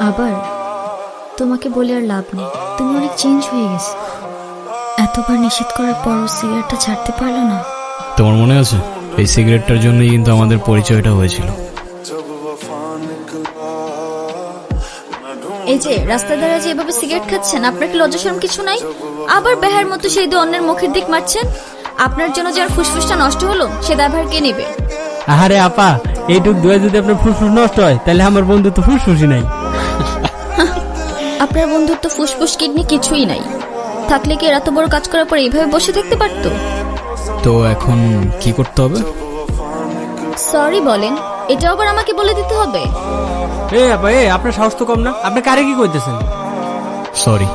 আবার তোমাকে বলে আর লাভ নেই, তুমি অনেক চেঞ্জ হয়ে গেছো। এতবার নিষেধ করার পরও সিগারেটটা ছাড়তে পারলো না। তোমার মনে আছে এই সিগারেটটার জন্যই কিন্তু আমাদের পরিচয়টা হয়েছিল। এই যে রাস্তায় দাঁড়িয়ে যে এভাবে সিগারেট খাচ্ছেন, আপনার কি লজ্জা শরম কিছু নাই? আবার বেহার মতো সেই দিয়ে অন্যের মুখের দিক মারছেন। আপনার জন্য যার ফুসফুসটা নষ্ট হলো সে দায়ভার কে নেবে? আরে আপা, এইটুক দুয়ে যদি আপনার ফুসফুস নষ্ট হয় তাহলে আমার বন্ধু তো ফুসফুসই নাই। আপনার বন্ধুর তো ফুসফুস কিডনি কিছুই নাই, থাকলে কি এত বড় কাজ করার পর এইভাবে বসে থাকতে পারতো? তো এখন কি করতে হবে? সরি বলেন, এটাও আবার আমাকে বলে দিতে হবে? এ আপা, আপনার সাহস তো কম না, আপনি কারে কি কইতেছেন? সরি।